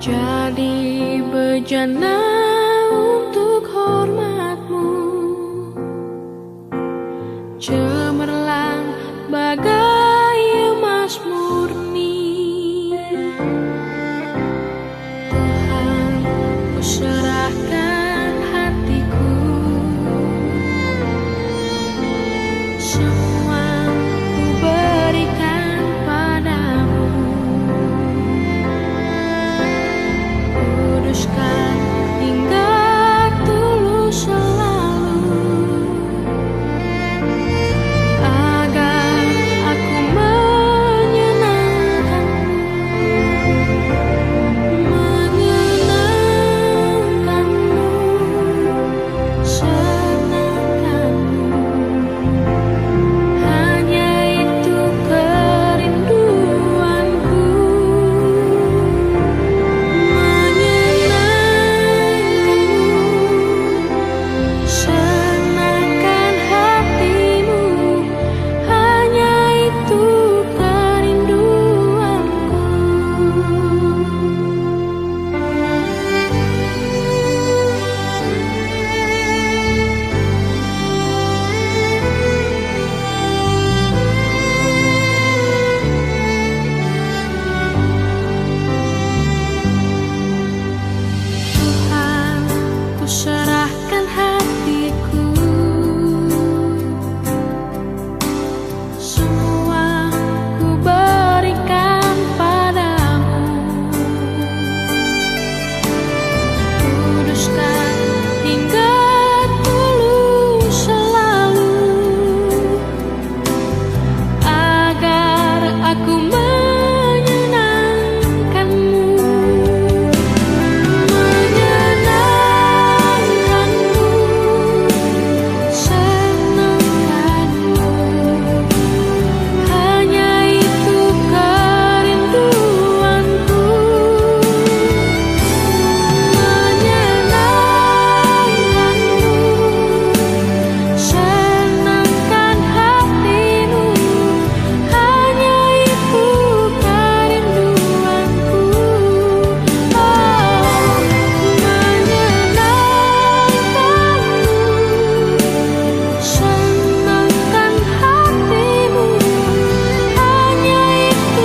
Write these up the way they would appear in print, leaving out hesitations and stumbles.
Jadi bejana untuk hormat-Mu, cemerlang bagai emas murni. Tuhan, ku serahkan hatiku, semua ku berikan padamu. Kuduskan hingga tulus selalu, agar aku menyenangkan-Mu, senangkan-Mu. Hanya itu kerinduanku, senangkan hatimu. Hanya itu kerinduanku. Tuhan, ku serahkan hatiku, semua ku berikan padamu. Kuduskan hingga tulus selalu, agar aku menyenangkan-Mu, senangkan-Mu. Hanya itu kerinduanku, menyenangkan-Mu, senangkan hatimu. Hanya itu kerinduanku, menyenangkan-Mu, senangkan hatimu. Hanya itu kerinduanku, hanya itu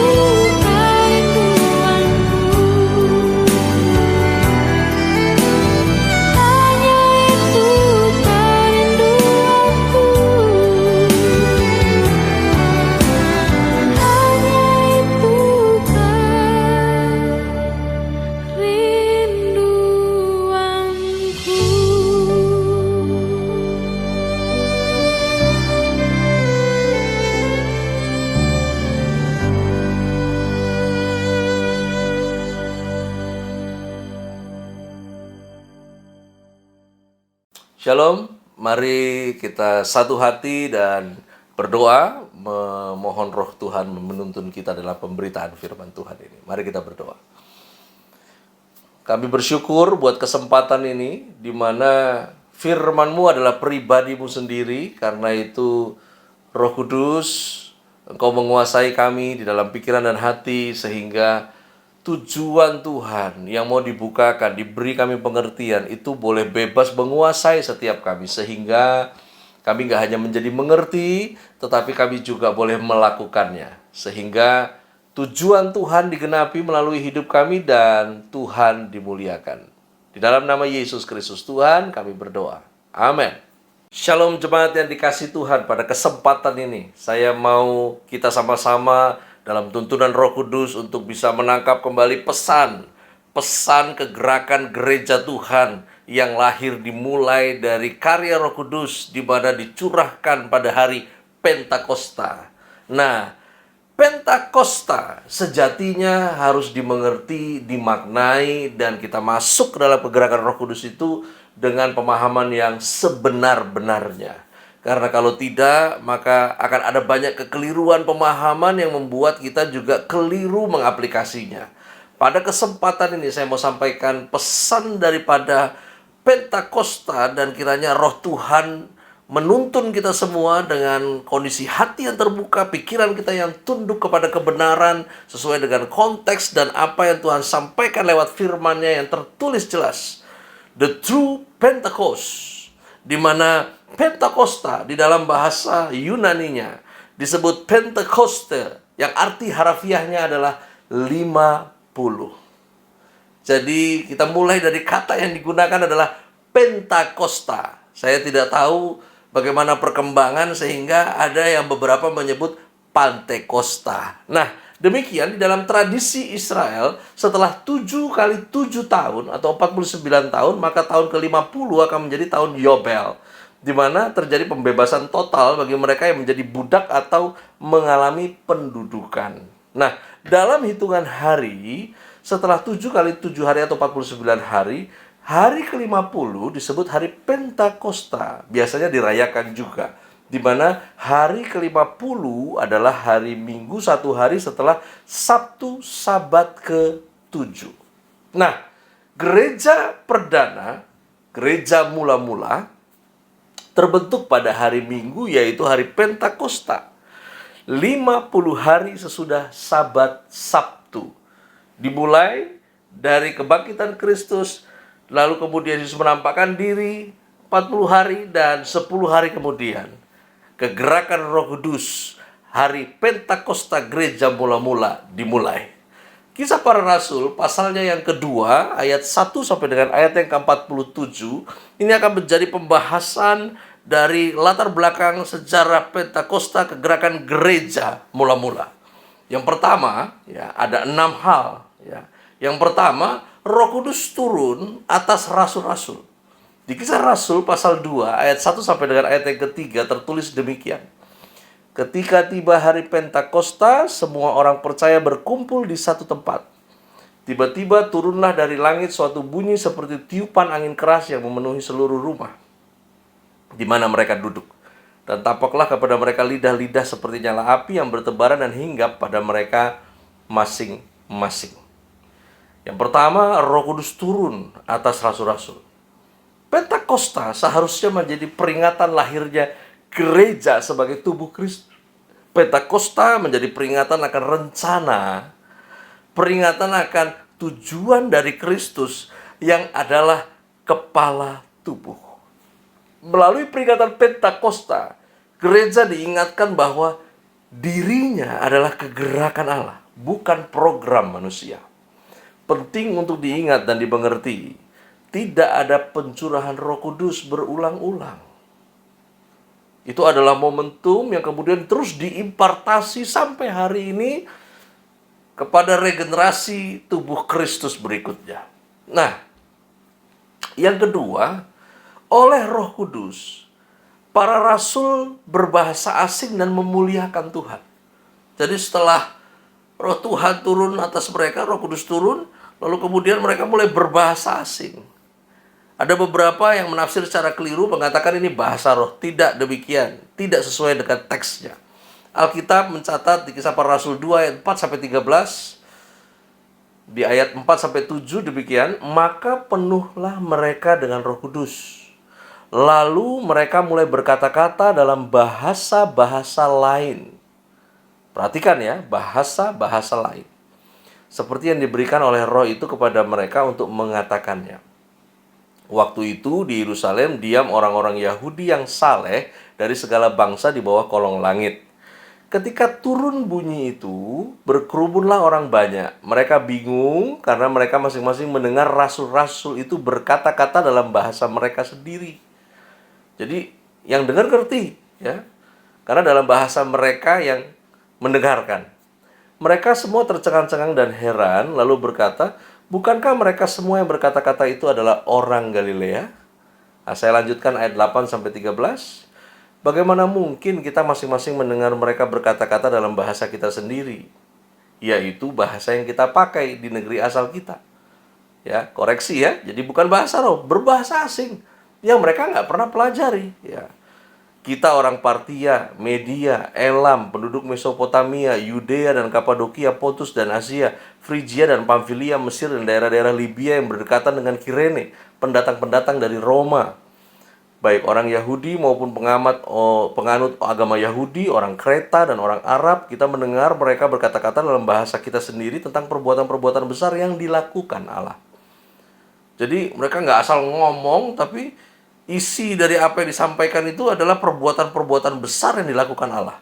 kerinduanku, hanya Shalom, mari kita satu hati dan berdoa memohon roh Tuhan menuntun kita dalam pemberitaan firman Tuhan ini. Mari kita berdoa. Kami bersyukur buat kesempatan ini, di mana firman-Mu adalah pribadi-Mu sendiri. Karena itu Roh Kudus, Engkau menguasai kami di dalam pikiran dan hati, sehingga tujuan Tuhan yang mau dibukakan, diberi kami pengertian, itu boleh bebas menguasai setiap kami. Sehingga kami gak hanya menjadi mengerti, tetapi kami juga boleh melakukannya. Sehingga tujuan Tuhan digenapi melalui hidup kami dan Tuhan dimuliakan. Di dalam nama Yesus Kristus Tuhan kami berdoa. Amin. Shalom jemaat yang dikasihi Tuhan, pada kesempatan ini saya mau kita sama-sama dalam tuntunan Roh Kudus untuk bisa menangkap kembali pesan kegerakan gereja Tuhan yang lahir dimulai dari karya Roh Kudus, di mana dicurahkan pada hari Pentakosta. Nah, Pentakosta sejatinya harus dimengerti, dimaknai, dan kita masuk ke dalam pergerakan Roh Kudus itu dengan pemahaman yang sebenar-benarnya. Karena kalau tidak, maka akan ada banyak kekeliruan pemahaman yang membuat kita juga keliru mengaplikasinya. Pada kesempatan ini saya mau sampaikan pesan daripada Pentakosta, dan kiranya Roh Tuhan menuntun kita semua dengan kondisi hati yang terbuka, pikiran kita yang tunduk kepada kebenaran sesuai dengan konteks dan apa yang Tuhan sampaikan lewat firman-Nya yang tertulis jelas. The true Pentecost, di mana Pentakosta di dalam bahasa Yunaninya disebut Pentekoste, yang arti harafiahnya adalah 50. Jadi kita mulai dari kata yang digunakan adalah Pentakosta. Saya tidak tahu bagaimana perkembangan sehingga ada yang beberapa menyebut Pantekosta. Nah, demikian di dalam tradisi Israel, setelah 7 kali 7 tahun atau 49 tahun, maka tahun ke-50 akan menjadi tahun Yobel, di mana terjadi pembebasan total bagi mereka yang menjadi budak atau mengalami pendudukan. Nah, dalam hitungan hari, setelah 7 kali 7 hari atau 49 hari, hari ke-50 disebut hari Pentakosta. Biasanya dirayakan juga, di mana hari ke-50 adalah hari Minggu, satu hari setelah Sabtu Sabat ke-7. Nah, gereja perdana, gereja mula-mula, terbentuk pada hari Minggu, yaitu hari Pentakosta. 50 hari sesudah Sabat Sabtu. Dimulai dari kebangkitan Kristus, lalu kemudian Yesus menampakkan diri 40 hari, dan 10 hari kemudian kegerakan Roh Kudus, hari Pentakosta gereja mula-mula dimulai. Kisah Para Rasul pasalnya yang kedua, ayat 1 sampai dengan ayat yang ke-47, ini akan menjadi pembahasan dari latar belakang sejarah Pentakosta, kegerakan gereja mula-mula. Yang pertama, ya, ada 6 hal, ya. Yang pertama, Roh Kudus turun atas rasul-rasul. Di Kisah Rasul pasal 2 ayat 1 sampai dengan ayat yang ketiga tertulis demikian. Ketika tiba hari Pentakosta, semua orang percaya berkumpul di satu tempat. Tiba-tiba turunlah dari langit suatu bunyi seperti tiupan angin keras yang memenuhi seluruh rumah di mana mereka duduk. Dan tampaklah kepada mereka lidah-lidah seperti nyala api yang bertebaran dan hinggap pada mereka masing-masing. Yang pertama, Roh Kudus turun atas rasul-rasul. Pentakosta seharusnya menjadi peringatan lahirnya gereja sebagai tubuh Kristus. Pentakosta menjadi peringatan akan rencana, peringatan akan tujuan dari Kristus yang adalah kepala tubuh. Melalui peringatan Pentakosta, gereja diingatkan bahwa dirinya adalah kegerakan Allah, bukan program manusia. Penting untuk diingat dan dimengerti, tidak ada pencurahan Roh Kudus berulang-ulang. Itu adalah momentum yang kemudian terus diimpartasi sampai hari ini kepada regenerasi tubuh Kristus berikutnya. Nah, yang kedua, oleh Roh Kudus, para rasul berbahasa asing dan memuliakan Tuhan. Jadi setelah Roh Tuhan turun atas mereka, Roh Kudus turun, lalu kemudian mereka mulai berbahasa asing. Ada beberapa yang menafsir secara keliru mengatakan ini bahasa roh. Tidak demikian, tidak sesuai dengan teksnya. Alkitab mencatat di Kisah Para Rasul 2 ayat 4 sampai 13, di ayat 4 sampai 7 demikian, maka penuhlah mereka dengan Roh Kudus. Lalu mereka mulai berkata-kata dalam bahasa-bahasa lain. Perhatikan ya, bahasa-bahasa lain. Seperti yang diberikan oleh Roh itu kepada mereka untuk mengatakannya. Waktu itu di Yerusalem diam orang-orang Yahudi yang saleh dari segala bangsa di bawah kolong langit. Ketika turun bunyi itu, berkerumunlah orang banyak. Mereka bingung karena mereka masing-masing mendengar rasul-rasul itu berkata-kata dalam bahasa mereka sendiri. Jadi yang dengar ngerti, ya. Karena dalam bahasa mereka yang mendengarkan. Mereka semua tercengang-cengang dan heran, lalu berkata, bukankah mereka semua yang berkata-kata itu adalah orang Galilea? Nah, saya lanjutkan ayat 8 sampai 13. Bagaimana mungkin kita masing-masing mendengar mereka berkata-kata dalam bahasa kita sendiri, yaitu bahasa yang kita pakai di negeri asal kita. Ya, koreksi ya. Jadi bukan bahasa roh, berbahasa asing yang mereka nggak pernah pelajari. Ya, kita orang Partia, Media, Elam, penduduk Mesopotamia, Yudea dan Kapadokia, Pontus dan Asia, Frigia dan Pamfilia, Mesir dan daerah-daerah Libya yang berdekatan dengan Kirene, pendatang-pendatang dari Roma, baik orang Yahudi maupun penganut agama Yahudi, orang Kreta dan orang Arab, kita mendengar mereka berkata-kata dalam bahasa kita sendiri tentang perbuatan-perbuatan besar yang dilakukan Allah. Jadi mereka nggak asal ngomong, tapi isi dari apa yang disampaikan itu adalah perbuatan-perbuatan besar yang dilakukan Allah.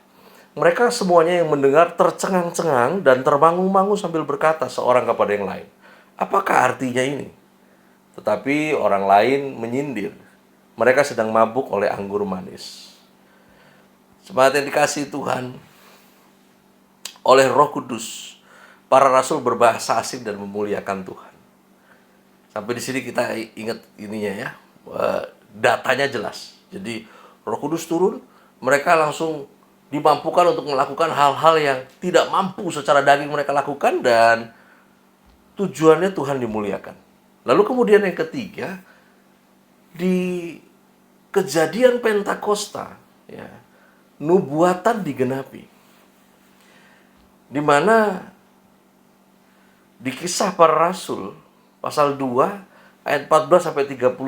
Mereka semuanya yang mendengar tercengang-cengang dan termangu-mangu sambil berkata seorang kepada yang lain, apakah artinya ini? Tetapi orang lain menyindir, mereka sedang mabuk oleh anggur manis. Semangat yang dikasihi Tuhan, oleh Roh Kudus, para rasul berbahasa asing dan memuliakan Tuhan. Sampai di sini kita ingat ininya ya, datanya jelas. Jadi Roh Kudus turun, mereka langsung dimampukan untuk melakukan hal-hal yang tidak mampu secara daging mereka lakukan, dan tujuannya Tuhan dimuliakan. Lalu kemudian yang ketiga, di kejadian Pentakosta, ya, nubuatan digenapi. Di mana di Kisah Para Rasul pasal 2 ayat 14 sampai 31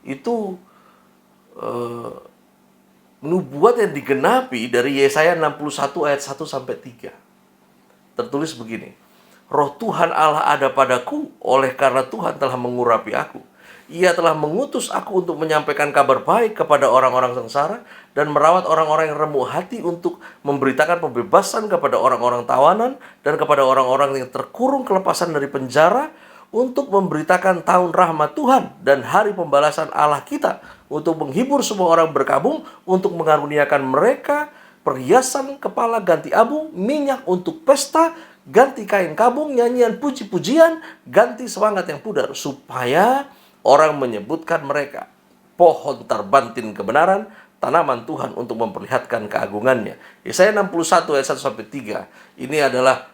itu nubuat yang digenapi dari Yesaya 61 ayat 1 sampai 3. Tertulis begini, Roh Tuhan Allah ada padaku, oleh karena Tuhan telah mengurapi aku. Ia telah mengutus aku untuk menyampaikan kabar baik kepada orang-orang sengsara dan merawat orang-orang yang remuk hati, untuk memberitakan pembebasan kepada orang-orang tawanan dan kepada orang-orang yang terkurung kelepasan dari penjara, untuk memberitakan tahun rahmat Tuhan dan hari pembalasan Allah kita, untuk menghibur semua orang berkabung, untuk mengaruniakan mereka perhiasan kepala ganti abu, minyak untuk pesta, ganti kain kabung, nyanyian puji-pujian, ganti semangat yang pudar, supaya orang menyebutkan mereka pohon terbantin kebenaran, tanaman Tuhan untuk memperlihatkan keagungannya. Yesaya 61 ayat 1 sampai 3. Ini adalah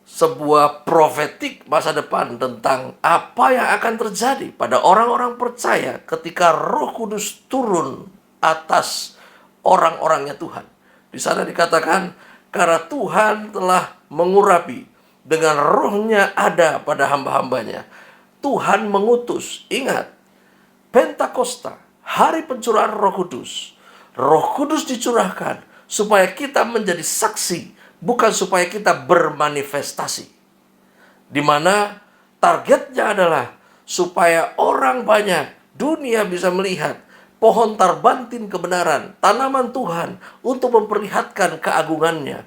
sebuah profetik masa depan tentang apa yang akan terjadi pada orang-orang percaya ketika Roh Kudus turun atas orang-orangnya Tuhan. Di sana dikatakan, karena Tuhan telah mengurapi, dengan rohnya ada pada hamba-hambanya. Tuhan mengutus, ingat, Pentakosta, hari pencurahan Roh Kudus. Roh Kudus dicurahkan supaya kita menjadi saksi, bukan supaya kita bermanifestasi. Di mana targetnya adalah supaya orang banyak, dunia bisa melihat pohon terbantin kebenaran, tanaman Tuhan, untuk memperlihatkan keagungannya.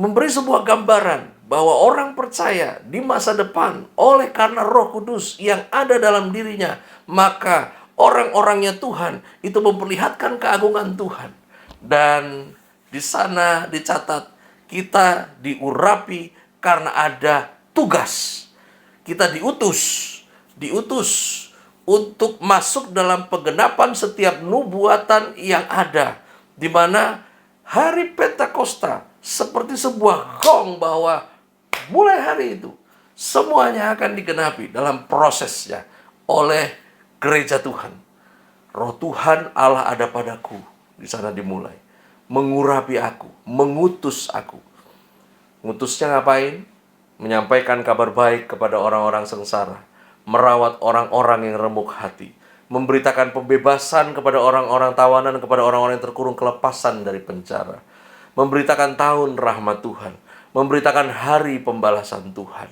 Memberi sebuah gambaran bahwa orang percaya di masa depan, oleh karena Roh Kudus yang ada dalam dirinya, maka orang-orangnya Tuhan itu memperlihatkan keagungan Tuhan. Dan di sana dicatat, kita diurapi karena ada tugas. Kita diutus untuk masuk dalam penggenapan setiap nubuatan yang ada, di mana hari Pentakosta seperti sebuah gong bahwa mulai hari itu semuanya akan digenapi dalam prosesnya oleh gereja Tuhan. Roh Tuhan Allah ada padaku, di sana dimulai mengurapi aku, mengutus aku. Ngutusnya ngapain? Menyampaikan kabar baik kepada orang-orang sengsara, merawat orang-orang yang remuk hati, memberitakan pembebasan kepada orang-orang tawanan, kepada orang-orang yang terkurung kelepasan dari penjara, memberitakan tahun rahmat Tuhan, memberitakan hari pembalasan Tuhan.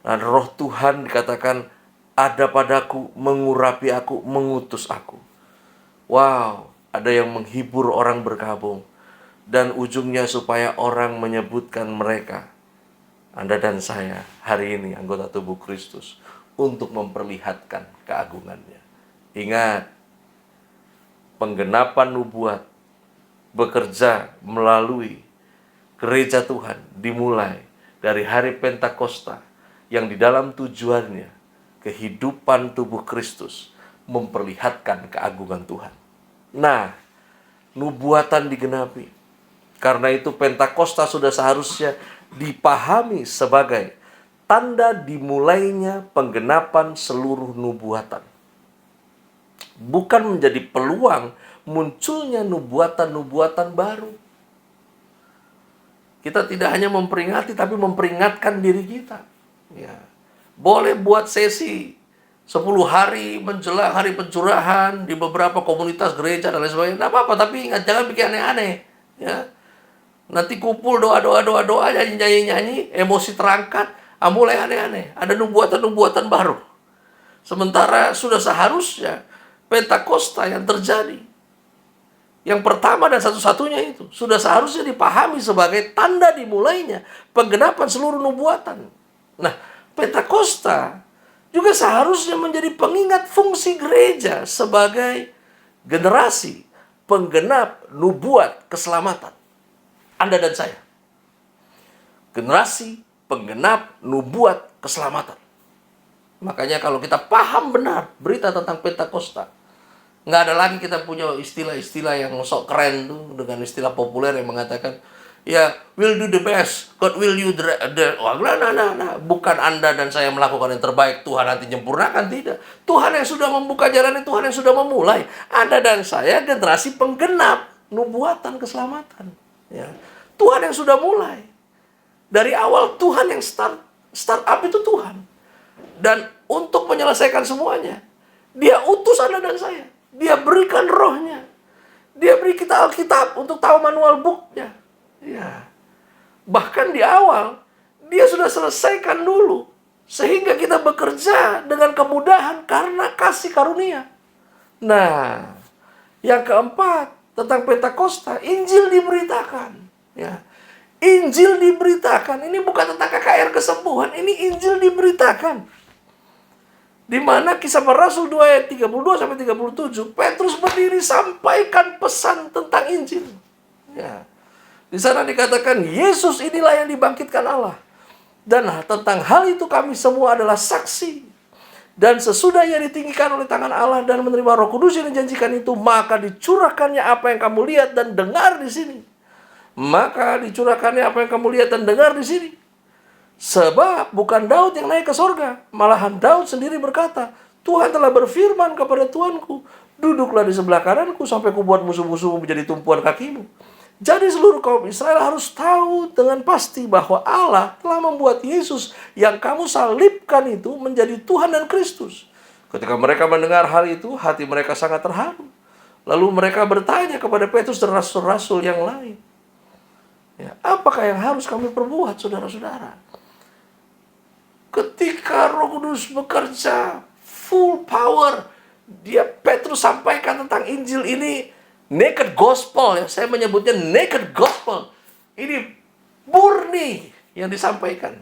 Dan Roh Tuhan dikatakan ada padaku, mengurapi aku, mengutus aku. Wow, ada yang menghibur orang berkabung, dan ujungnya supaya orang menyebutkan mereka, Anda dan saya hari ini anggota tubuh Kristus, untuk memperlihatkan keagungannya. Ingat, penggenapan nubuat bekerja melalui gereja Tuhan dimulai dari hari Pentakosta, yang di dalam tujuannya kehidupan tubuh Kristus memperlihatkan keagungan Tuhan. Nah, nubuatan digenapi. Karena itu Pentakosta sudah seharusnya dipahami sebagai tanda dimulainya penggenapan seluruh nubuatan. Bukan menjadi peluang munculnya nubuatan-nubuatan baru. Kita tidak hanya memperingati, tapi memperingatkan diri kita. Ya. Boleh buat sesi 10 hari menjelang hari pencurahan di beberapa komunitas gereja dan lain sebagainya. Tidak apa-apa, tapi ingat jangan bikin aneh-aneh. Ya. Nanti kumpul doa, nyanyi-nyanyi, emosi terangkat, mulai aneh-aneh. Ada nubuatan-nubuatan baru. Sementara sudah seharusnya Pentakosta yang terjadi, yang pertama dan satu-satunya itu sudah seharusnya dipahami sebagai tanda dimulainya penggenapan seluruh nubuatan. Nah, Pentakosta juga seharusnya menjadi pengingat fungsi gereja sebagai generasi penggenap nubuat keselamatan. Anda dan saya. Generasi penggenap nubuat keselamatan. Makanya kalau kita paham benar berita tentang Pentakosta, nggak ada lagi kita punya istilah-istilah yang sok keren tuh dengan istilah populer yang mengatakan ya will do the best, God will you nah. Bukan Anda dan saya melakukan yang terbaik, Tuhan nanti menyempurnakan, tidak. Tuhan yang sudah membuka jalan, Tuhan yang sudah memulai. Anda dan saya generasi penggenap nubuatan keselamatan. Ya. Tuhan yang sudah mulai dari awal. Tuhan yang start up itu Tuhan, dan untuk menyelesaikan semuanya Dia utus Anda dan saya. Dia berikan rohnya. Dia beri kita Alkitab untuk tahu manual booknya. Ya. Bahkan di awal, Dia sudah selesaikan dulu. Sehingga kita bekerja dengan kemudahan karena kasih karunia. Nah, yang keempat, tentang Pentakosta, Injil diberitakan. Ya. Injil diberitakan. Ini bukan tentang KKR kesembuhan. Ini Injil diberitakan. Di mana Kisah Para Rasul 2 ayat 32-37, Petrus berdiri sampaikan pesan tentang Injil. Ya. Di sana dikatakan Yesus inilah yang dibangkitkan Allah. Dan tentang hal itu kami semua adalah saksi. Dan sesudah ia ditinggikan oleh tangan Allah dan menerima Roh Kudus yang dijanjikan itu, maka dicurahkannya apa yang kamu lihat dan dengar di sini. Maka dicurahkannya apa yang kamu lihat dan dengar di sini. Sebab bukan Daud yang naik ke sorga, malahan Daud sendiri berkata, Tuhan telah berfirman kepada Tuanku, duduklah di sebelah kananku sampai kubuat musuh-musuhmu menjadi tumpuan kakimu. Jadi seluruh kaum Israel harus tahu dengan pasti bahwa Allah telah membuat Yesus yang kamu salibkan itu menjadi Tuhan dan Kristus. Ketika mereka mendengar hal itu, hati mereka sangat terharu. Lalu mereka bertanya kepada Petrus dan rasul-rasul yang lain, ya, apakah yang harus kami perbuat, saudara-saudara? Ketika Roh Kudus bekerja full power, Petrus sampaikan tentang Injil ini naked gospel, ya, saya menyebutnya naked gospel. Ini murni yang disampaikan.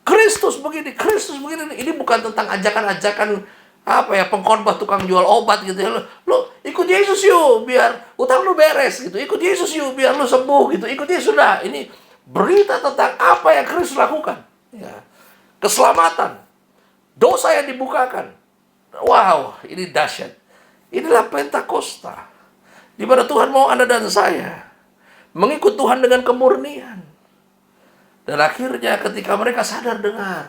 Kristus begini, Kristus begini. Ini bukan tentang ajakan-ajakan pengkhotbah tukang jual obat gitu ya. Lo ikut Yesus yuk biar utang lu beres gitu. Ikut Yesus yuk biar lu sembuh gitu. Ikut Yesus sudah. Ini berita tentang apa yang Kristus lakukan. Ya. Keselamatan, dosa yang dibukakan. Wow, ini dahsyat. Inilah Pentakosta, di mana Tuhan mau Anda dan saya mengikut Tuhan dengan kemurnian. Dan akhirnya ketika mereka sadar dengar,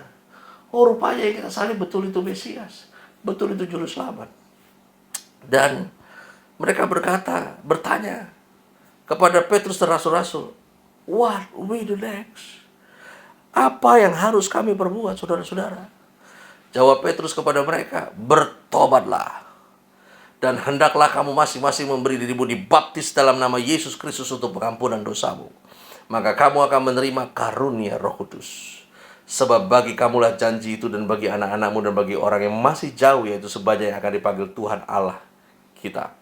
oh rupanya yang kita salib betul itu Mesias, betul itu Juru Selamat. Dan mereka bertanya kepada Petrus dan rasul-rasul, what we do next? Apa yang harus kami perbuat, saudara-saudara? Jawab Petrus kepada mereka, bertobatlah. Dan hendaklah kamu masing-masing memberi dirimu dibaptis dalam nama Yesus Kristus untuk pengampunan dosamu. Maka kamu akan menerima karunia Roh Kudus. Sebab bagi kamulah janji itu dan bagi anak-anakmu dan bagi orang yang masih jauh, yaitu sebanyak yang akan dipanggil Tuhan Allah kita.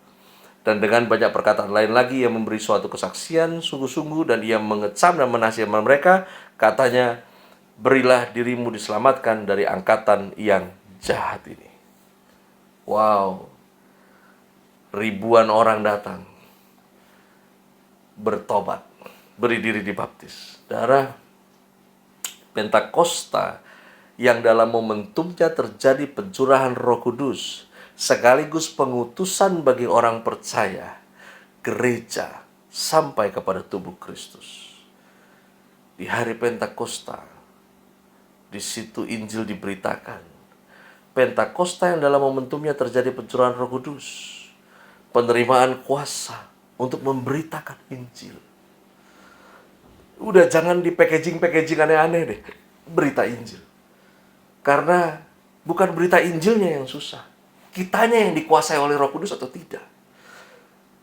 Dan dengan banyak perkataan lain lagi yang memberi suatu kesaksian sungguh-sungguh, dan ia mengecam dan menasihati mereka, katanya, berilah dirimu diselamatkan dari angkatan yang jahat ini. Wow. Ribuan orang datang, bertobat, beri diri dibaptis. Saudara, Pentakosta yang dalam momentumnya terjadi pencurahan Roh Kudus sekaligus pengutusan bagi orang percaya, gereja, sampai kepada tubuh Kristus. Di hari Pentakosta, di situ Injil diberitakan. Pentakosta yang dalam momentumnya terjadi pencurahan Roh Kudus, penerimaan kuasa untuk memberitakan Injil. Udah jangan di packaging aneh-aneh deh, berita Injil. Karena bukan berita Injilnya yang susah, kitanya yang dikuasai oleh Roh Kudus atau tidak.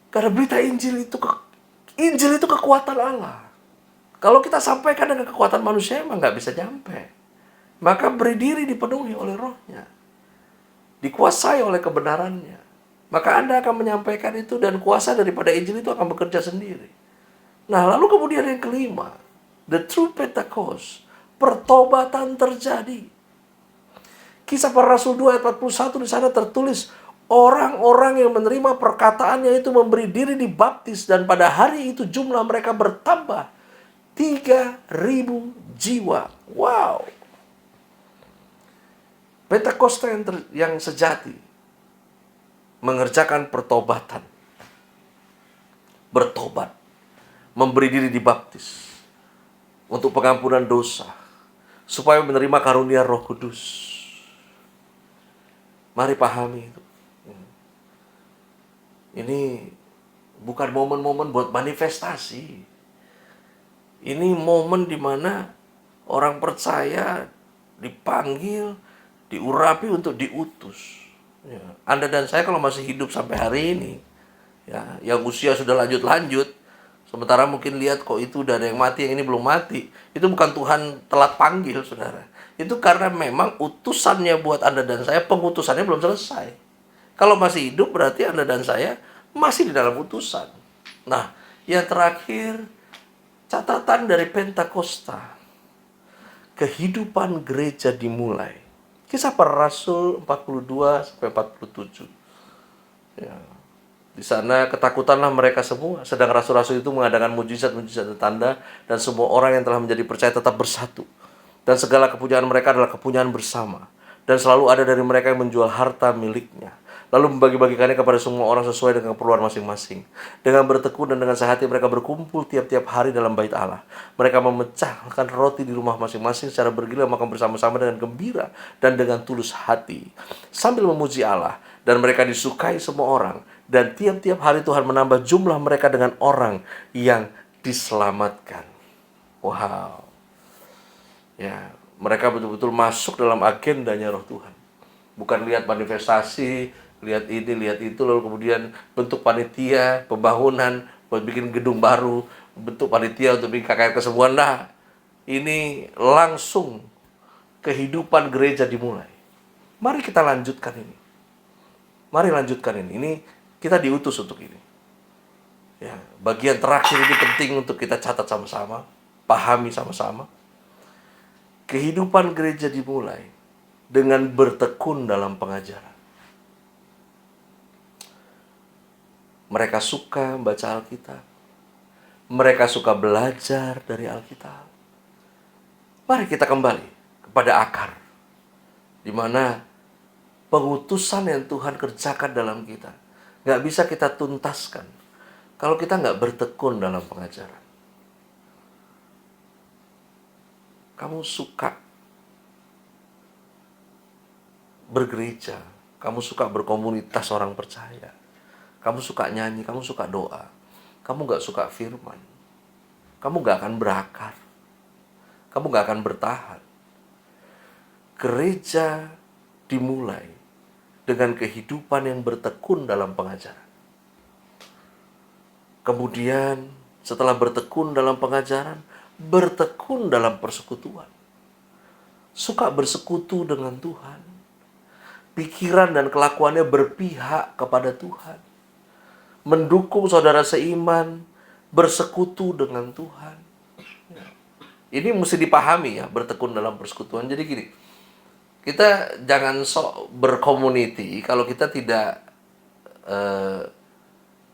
Karena berita Injil itu kekuatan Allah. Kalau kita sampaikan dengan kekuatan manusia emang nggak bisa nyampe. Maka beri diri dipenuhi oleh Roh-Nya, dikuasai oleh kebenarannya. Maka Anda akan menyampaikan itu dan kuasa daripada Injil itu akan bekerja sendiri. Nah, lalu kemudian yang kelima, the true Pentecost, pertobatan terjadi. Kisah Para Rasul 2 ayat 41 di sana tertulis, orang-orang yang menerima perkataannya itu memberi diri dibaptis, dan pada hari itu jumlah mereka bertambah 3.000 jiwa. Wow. Pentakosta yang sejati mengerjakan pertobatan. Bertobat, memberi diri dibaptis untuk pengampunan dosa, supaya menerima karunia Roh Kudus. Mari pahami itu. Ini bukan momen-momen buat manifestasi. Ini momen di mana orang percaya dipanggil, diurapi untuk diutus. Ya. Anda dan saya kalau masih hidup sampai hari ini, ya, yang usia sudah lanjut-lanjut, sementara mungkin lihat kok itu udah ada yang mati, yang ini belum mati. Itu bukan Tuhan telat panggil, saudara. Itu karena memang utusannya buat Anda dan saya, pengutusannya belum selesai. Kalau masih hidup berarti Anda dan saya masih di dalam utusan. Nah, yang terakhir, catatan dari Pentakosta. Kehidupan gereja dimulai. Kisah Para Rasul 42-47. Ya. Di sana ketakutanlah mereka semua, sedang rasul-rasul itu mengadakan mujizat-mujizat dan tanda, dan semua orang yang telah menjadi percaya tetap bersatu. Dan segala kepunyaan mereka adalah kepunyaan bersama. Dan selalu ada dari mereka yang menjual harta miliknya, lalu membagi-bagikannya kepada semua orang sesuai dengan keperluan masing-masing. Dengan bertekun dan dengan sehati mereka berkumpul tiap-tiap hari dalam bait Allah. Mereka memecahkan roti di rumah masing-masing secara bergiliran, makan bersama-sama dengan gembira dan dengan tulus hati, sambil memuji Allah. Dan mereka disukai semua orang. Dan tiap-tiap hari Tuhan menambah jumlah mereka dengan orang yang diselamatkan. Wow. Ya, mereka betul-betul masuk dalam agendanya Roh Tuhan. Bukan lihat manifestasi, lihat ini, lihat itu, lalu kemudian bentuk panitia, pembangunan, buat bikin gedung baru, bentuk panitia untuk bikin KKR kesembuhan. Nah, ini langsung kehidupan gereja dimulai. Mari kita lanjutkan ini. Mari lanjutkan ini. Ini kita diutus untuk ini. Ya, bagian terakhir ini penting untuk kita catat sama-sama, pahami sama-sama. Kehidupan gereja dimulai dengan bertekun dalam pengajaran. Mereka suka membaca Alkitab. Mereka suka belajar dari Alkitab. Mari kita kembali kepada akar, di mana pengutusan yang Tuhan kerjakan dalam kita nggak bisa kita tuntaskan kalau kita nggak bertekun dalam pengajaran. Kamu suka bergereja, kamu suka berkomunitas orang percaya, kamu suka nyanyi, kamu suka doa, kamu nggak suka firman, kamu nggak akan berakar, kamu nggak akan bertahan. Gereja dimulai dengan kehidupan yang bertekun dalam pengajaran. Kemudian setelah bertekun dalam pengajaran, bertekun dalam persekutuan. Suka bersekutu dengan Tuhan. Pikiran dan kelakuannya berpihak kepada Tuhan. Mendukung saudara seiman, bersekutu dengan Tuhan. Ini mesti dipahami ya, bertekun dalam persekutuan. Jadi gini, kita jangan sok berkomuniti kalau kita tidak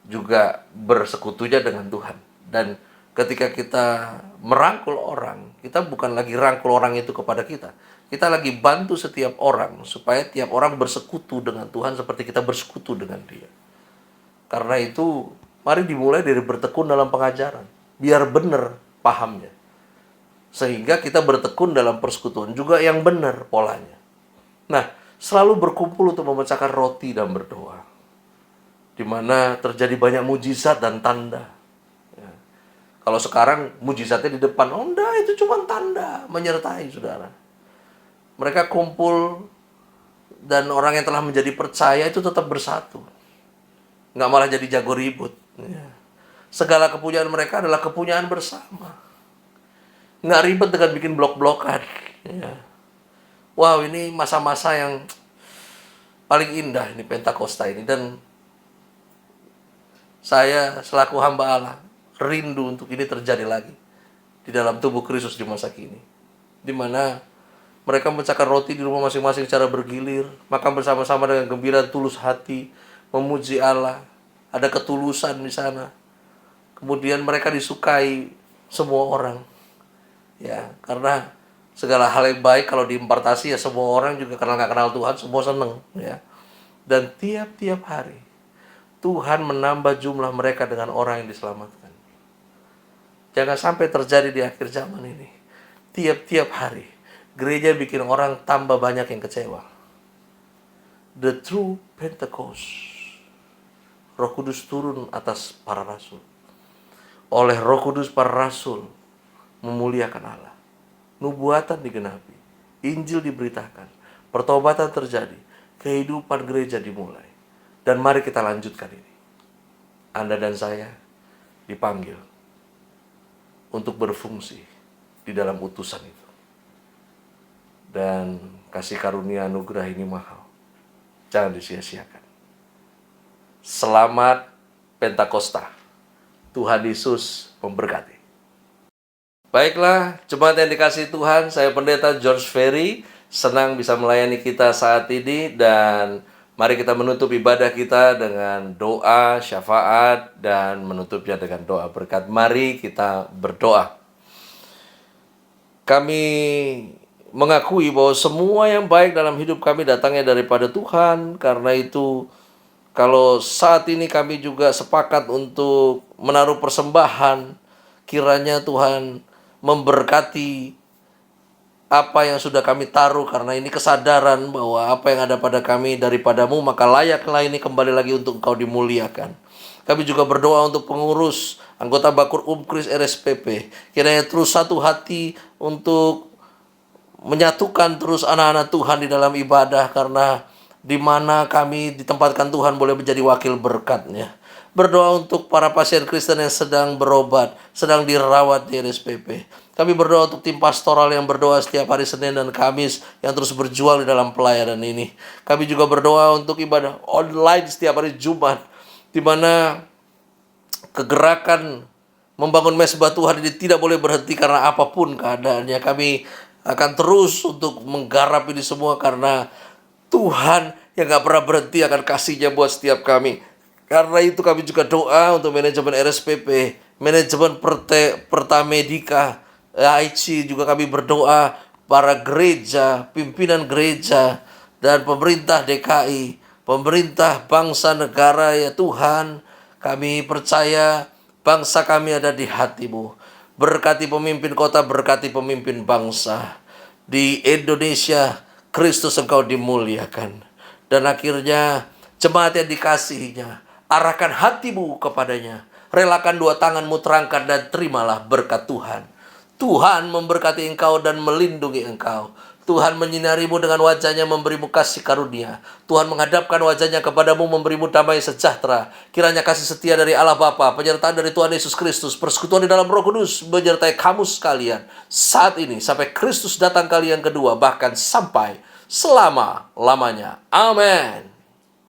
juga bersekutunya dengan Tuhan. Dan ketika kita merangkul orang, kita bukan lagi rangkul orang itu kepada kita. Kita lagi bantu setiap orang supaya tiap orang bersekutu dengan Tuhan seperti kita bersekutu dengan Dia. Karena itu, mari dimulai dari bertekun dalam pengajaran. Biar benar pahamnya. Sehingga kita bertekun dalam persekutuan juga yang benar polanya. Nah, selalu berkumpul untuk memecahkan roti dan berdoa. Di mana terjadi banyak mujizat dan tanda. Ya. Kalau sekarang mujizatnya di depan, oh enggak, itu cuma tanda menyertai saudara. Mereka kumpul dan orang yang telah menjadi percaya itu tetap bersatu. Nggak malah jadi jago ribut. Ya. Segala kepunyaan mereka adalah kepunyaan bersama. Nggak ribet dengan bikin blok-blokan. Ya. Wow, ini masa-masa yang paling indah ini Pentakosta ini. Dan saya selaku hamba Allah rindu untuk ini terjadi lagi di dalam tubuh Kristus di masa kini. Di mana mereka memecahkan roti di rumah masing-masing secara bergilir, makan bersama-sama dengan gembira, tulus hati, memuji Allah. Ada ketulusan di sana. Kemudian mereka disukai semua orang. Ya, karena segala hal yang baik kalau diimpartasi ya semua orang juga karena nggak kenal Tuhan, semua seneng. Ya. Dan tiap-tiap hari Tuhan menambah jumlah mereka dengan orang yang diselamatkan. Jangan sampai terjadi di akhir zaman ini. Tiap-tiap hari gereja bikin orang tambah banyak yang kecewa. The true Pentecost. Roh Kudus turun atas para rasul. Oleh Roh Kudus para rasul memuliakan Allah. Nubuatan digenapi. Injil diberitakan. Pertobatan terjadi. Kehidupan gereja dimulai. Dan mari kita lanjutkan ini. Anda dan saya dipanggil untuk berfungsi di dalam utusan itu. Dan kasih karunia anugerah ini mahal. Jangan disia-siakan. Selamat Pentakosta. Tuhan Yesus memberkati. Baiklah, jemaat yang dikasihi Tuhan, saya Pendeta George Ferry. Senang bisa melayani kita saat ini. Dan mari kita menutup ibadah kita dengan doa, syafaat, dan menutupnya dengan doa berkat. Mari kita berdoa. Kami mengakui bahwa semua yang baik dalam hidup kami datangnya daripada Tuhan. Karena itu, kalau saat ini kami juga sepakat untuk menaruh persembahan, kiranya Tuhan memberkati apa yang sudah kami taruh. Karena ini kesadaran bahwa apa yang ada pada kami daripadamu, maka layaklah ini kembali lagi untuk Engkau dimuliakan. Kami juga berdoa untuk pengurus, anggota Bakur Umkris RSPP. Kiranya terus satu hati untuk menyatukan terus anak-anak Tuhan di dalam ibadah, karena di mana kami ditempatkan Tuhan boleh menjadi wakil berkat-Nya. Berdoa untuk para pasien Kristen yang sedang berobat, sedang dirawat di RSPP. Kami berdoa untuk tim pastoral yang berdoa setiap hari Senin dan Kamis, yang terus berjuang di dalam pelayanan ini. Kami juga berdoa untuk ibadah online setiap hari Jumat, di mana kegerakan membangun mesbah Tuhan ini tidak boleh berhenti karena apapun keadaannya. Kami akan terus untuk menggarap ini semua karena Tuhan yang gak pernah berhenti akan kasih-Nya buat setiap kami. Karena itu kami juga doa untuk manajemen RSPP, manajemen Pertamedika, AIC, juga kami berdoa para gereja, pimpinan gereja, dan pemerintah DKI, pemerintah bangsa negara. Ya Tuhan, kami percaya bangsa kami ada di hati-Mu. Berkati pemimpin kota, berkati pemimpin bangsa. Di Indonesia, Kristus Engkau dimuliakan. Dan akhirnya, jemaat yang dikasihi-Nya, arahkan hati-Mu kepadanya. Relakan dua tangan-Mu terangkat dan terimalah berkat Tuhan. Tuhan memberkati engkau dan melindungi engkau. Tuhan menyinari-Mu dengan wajah-Nya, memberi-Mu kasih karunia. Tuhan menghadapkan wajah-Nya kepadamu, memberi-Mu damai sejahtera. Kiranya kasih setia dari Allah Bapa, penyertaan dari Tuhan Yesus Kristus, persekutuan di dalam Roh Kudus menyertai kamu sekalian saat ini sampai Kristus datang kali yang kedua, bahkan sampai selama-lamanya. Amin.